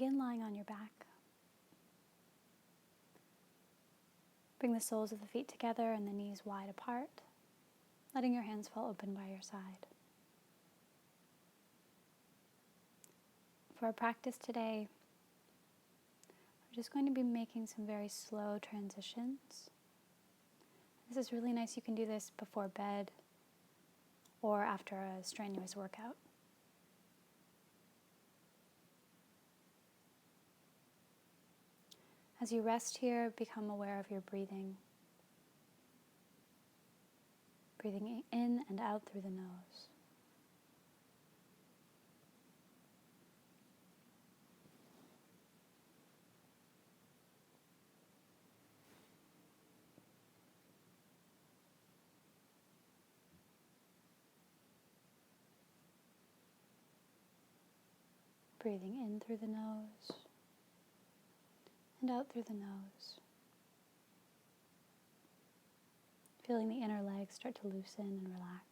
begin lying on your back. Bring the soles of the feet together and the knees wide apart, letting your hands fall open by your side. For our practice today, we're just going to be making some very slow transitions. This is really nice. You can do this before bed or after a strenuous workout. As you rest here, become aware of your breathing. Breathing in and out through the nose. Breathing in through the nose and out through the nose. Feeling the inner legs start to loosen and relax.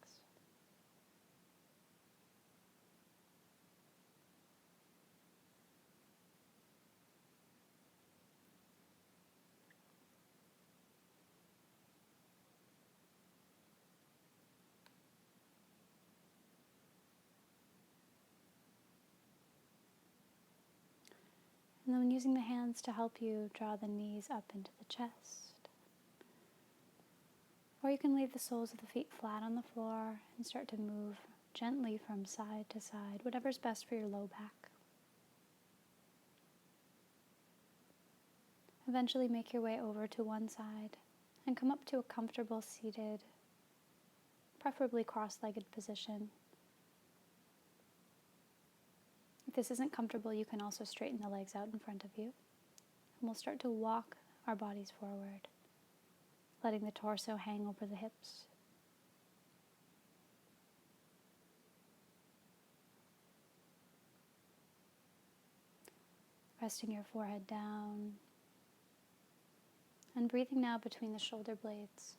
And then using the hands to help you draw the knees up into the chest. Or you can leave the soles of the feet flat on the floor and start to move gently from side to side, whatever's best for your low back. Eventually make your way over to one side and come up to a comfortable seated, preferably cross-legged position. If this isn't comfortable, you can also straighten the legs out in front of you. And we'll start to walk our bodies forward, letting the torso hang over the hips. Resting your forehead down and breathing now between the shoulder blades.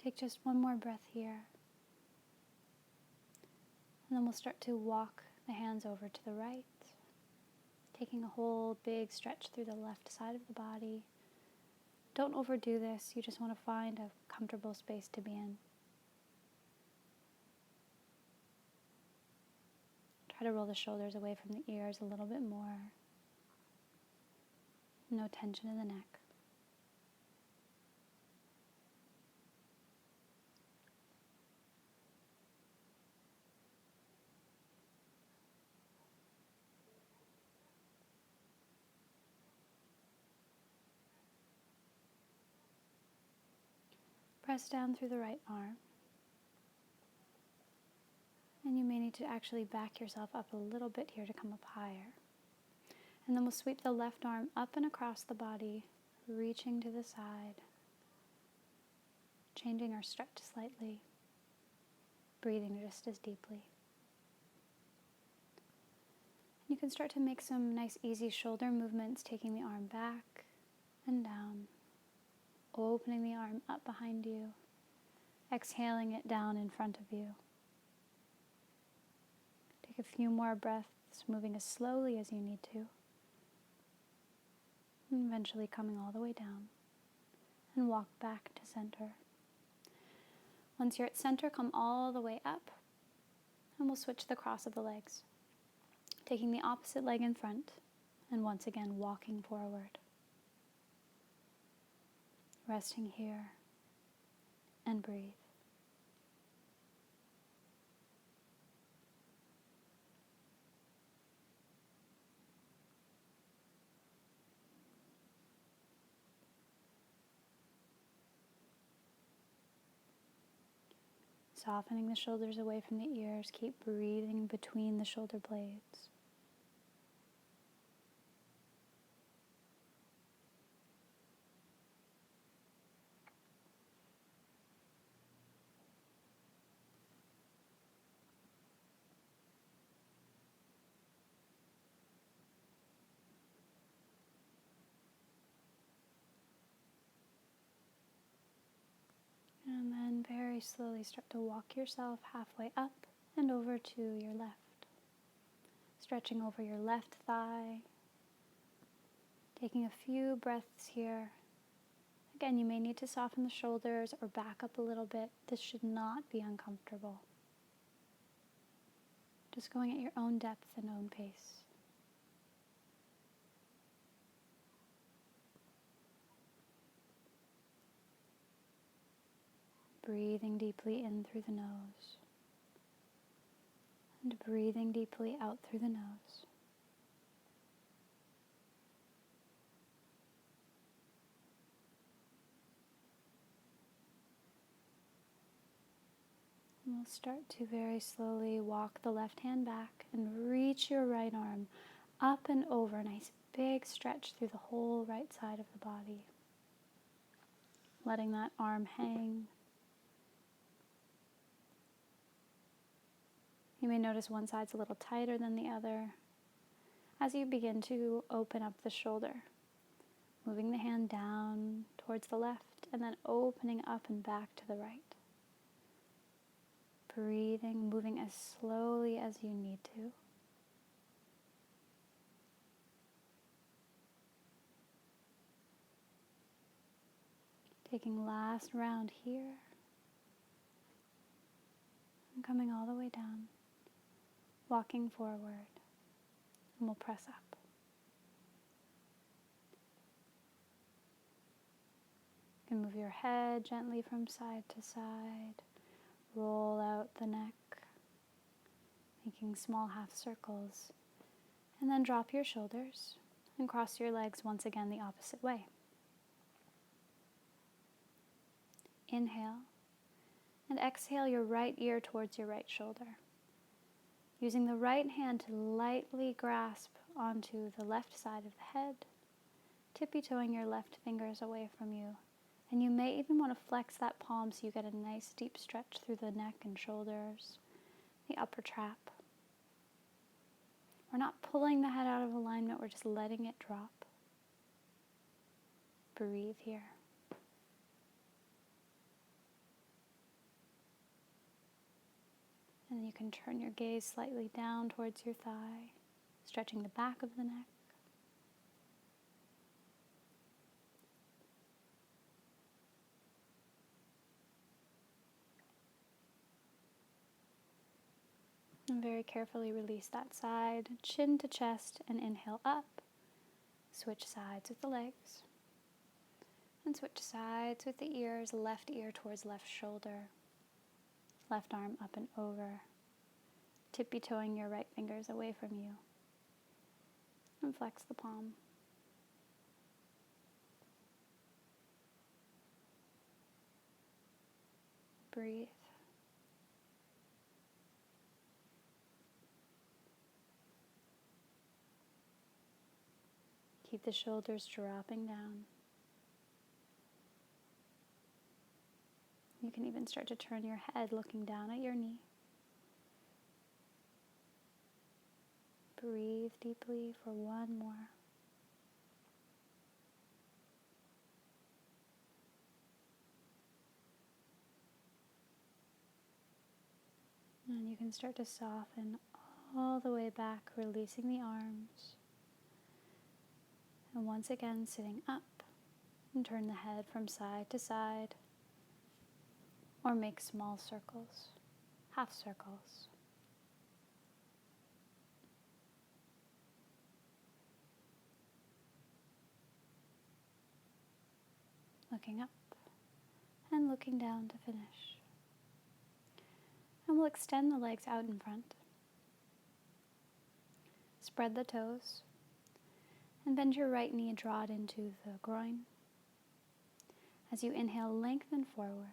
Take just one more breath here. And then we'll start to walk the hands over to the right, taking a whole big stretch through the left side of the body. Don't overdo this. You just want to find a comfortable space to be in. Try to roll the shoulders away from the ears a little bit more. No tension in the neck. Press down through the right arm. And you may need to actually back yourself up a little bit here to come up higher. And then we'll sweep the left arm up and across the body, reaching to the side, changing our stretch slightly, breathing just as deeply. You can start to make some nice easy shoulder movements, taking the arm back and down, opening the arm up behind you, exhaling it down in front of you. Take a few more breaths, moving as slowly as you need to, and eventually coming all the way down, and walk back to center. Once you're at center, come all the way up, and we'll switch the cross of the legs, taking the opposite leg in front, and once again walking forward. Resting here, and breathe. Softening the shoulders away from the ears, keep breathing between the shoulder blades. slowly start to walk yourself halfway up and over to your left, stretching over your left thigh, taking a few breaths here. Again, you may need to soften the shoulders or back up a little bit. This should not be uncomfortable. Just going at your own depth and own pace. Breathing deeply in through the nose and breathing deeply out through the nose. And we'll start to very slowly walk the left hand back and reach your right arm up and over. A nice big stretch through the whole right side of the body. Letting that arm hang. You may notice one side's a little tighter than the other as you begin to open up the shoulder, moving the hand down towards the left and then opening up and back to the right. Breathing, moving as slowly as you need to. Taking last round here and coming all the way down. Walking forward, and we'll press up. You can move your head gently from side to side, roll out the neck, making small half circles, and then drop your shoulders and cross your legs once again the opposite way. Inhale, and exhale your right ear towards your right shoulder. Using the right hand to lightly grasp onto the left side of the head, tippy-toeing your left fingers away from you. And you may even want to flex that palm so you get a nice deep stretch through the neck and shoulders, the upper trap. We're not pulling the head out of alignment, we're just letting it drop. Breathe here. And then you can turn your gaze slightly down towards your thigh, stretching the back of the neck. And very carefully release that side, chin to chest, and inhale up. Switch sides with the legs. And switch sides with the ears, left ear towards left shoulder. Left arm up and over, tippy-toeing your right fingers away from you. And flex the palm. Breathe. Keep the shoulders dropping down. You can even start to turn your head looking down at your knee. Breathe deeply for one more. And you can start to soften all the way back, releasing the arms. And once again, sitting up and turn the head from side to side. Or make small circles, half circles. Looking up and looking down to finish. And we'll extend the legs out in front. Spread the toes and bend your right knee, draw it into the groin. As you inhale, lengthen forward.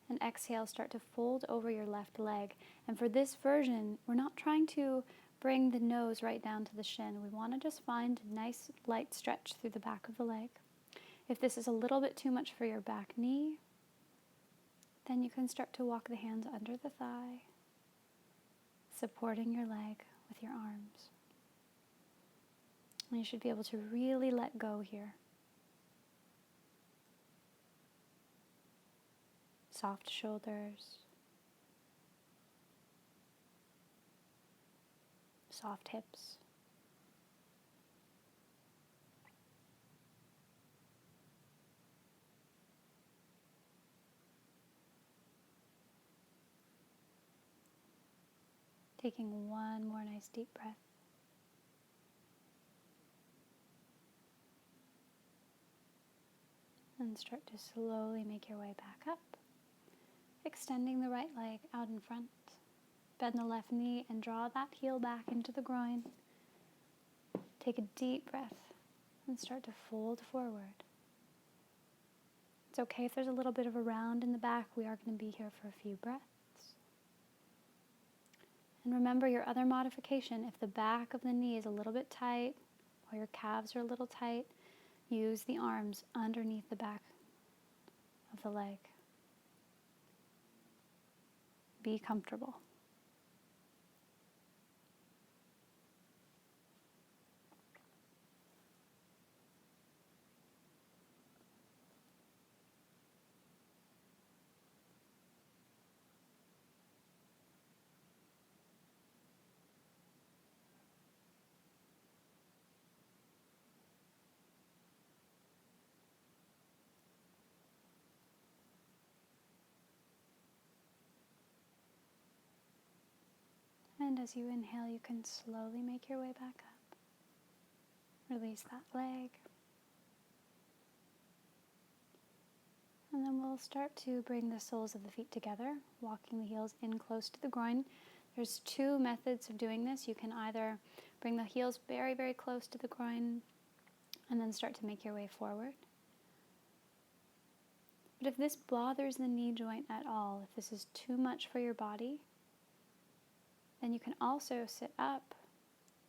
And exhale, start to fold over your left leg. And for this version, we're not trying to bring the nose right down to the shin. We want to just find a nice light stretch through the back of the leg. If this is a little bit too much for your back knee, then you can start to walk the hands under the thigh, supporting your leg with your arms. And you should be able to really let go here. soft shoulders, soft hips. Taking one more nice deep breath. And start to slowly make your way back up. Extending the right leg out in front. Bend the left knee and draw that heel back into the groin. Take a deep breath and start to fold forward. It's okay if there's a little bit of a round in the back. We are going to be here for a few breaths. And remember your other modification. If the back of the knee is a little bit tight or your calves are a little tight, use the arms underneath the back of the leg. Be comfortable. And as you inhale, you can slowly make your way back up. Release that leg. And then we'll start to bring the soles of the feet together, walking the heels in close to the groin. There's two methods of doing this. You can either bring the heels very, very close to the groin and then start to make your way forward. But if this bothers the knee joint at all, if this is too much for your body, then you can also sit up,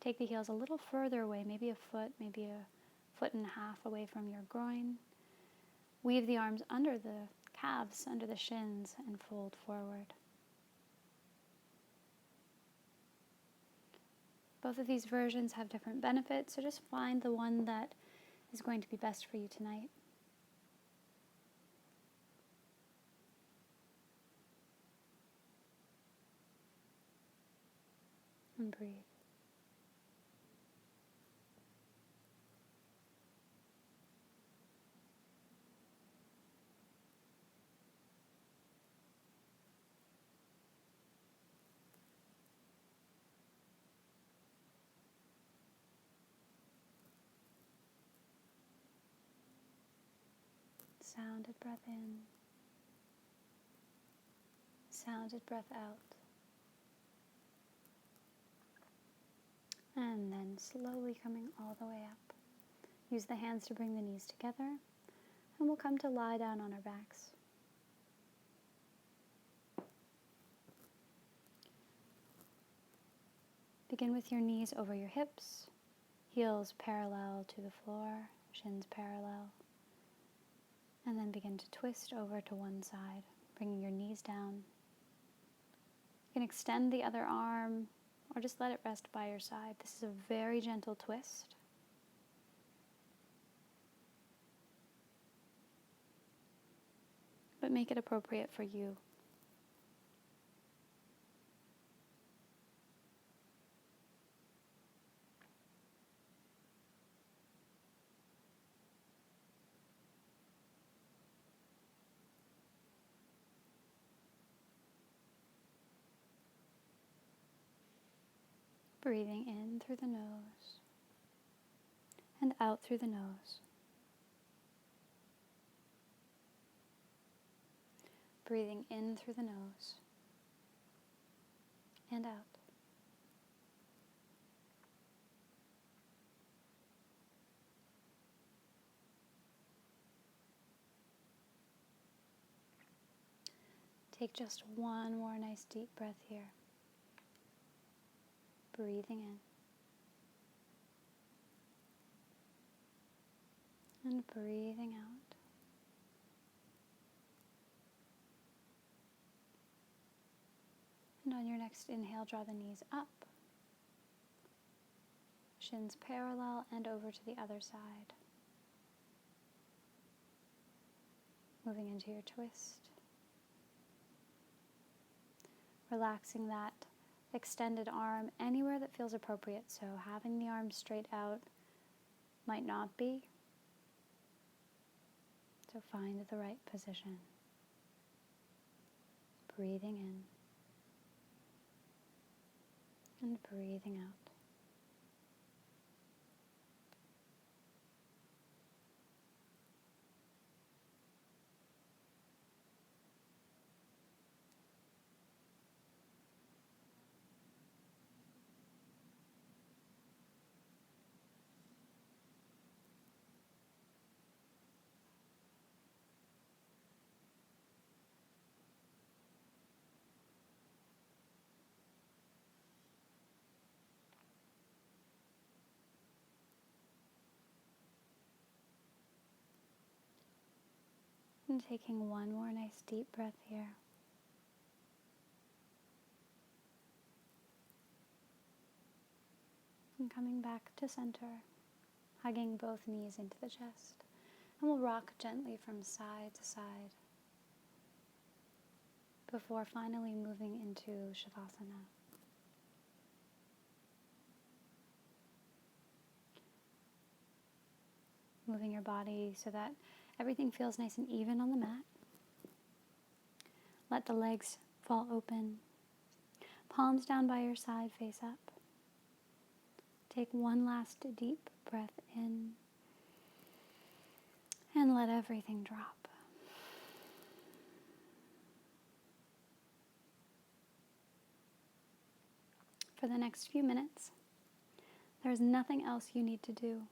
take the heels a little further away, maybe a foot, maybe a foot and a half away from your groin. Weave the arms under the calves, under the shins, and fold forward. Both of these versions have different benefits, so just find the one that is going to be best for you tonight. And breathe. Sounded breath in. Sounded breath out. And then slowly coming all the way up. Use the hands to bring the knees together, and we'll come to lie down on our backs. Begin with your knees over your hips, heels parallel to the floor, shins parallel, and then begin to twist over to one side, bringing your knees down. You can extend the other arm or just let it rest by your side. This is a very gentle twist. But make it appropriate for you. Breathing in through the nose and out through the nose. Breathing in through the nose and out. Take just one more nice deep breath here. Breathing in and breathing out. And on your next inhale, draw the knees up, shins parallel and over to the other side. Moving into your twist. relaxing that extended arm anywhere that feels appropriate. So having the arm straight out might not be. So find the right position. Breathing in and breathing out. And taking one more nice deep breath here. And coming back to center, hugging both knees into the chest. And we'll rock gently from side to side before finally moving into Shavasana. Moving your body so that everything feels nice and even on the mat. Let the legs fall open. Palms down by your side, face up. Take one last deep breath in and let everything drop. For the next few minutes, there's nothing else you need to do.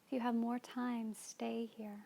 If you have more time, stay here.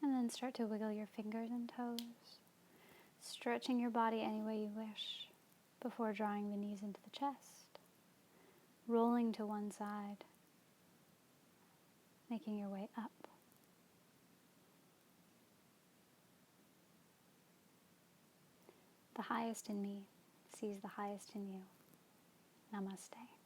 And then start to wiggle your fingers and toes, stretching your body any way you wish before drawing the knees into the chest, rolling to one side, making your way up. The highest in me sees the highest in you. Namaste.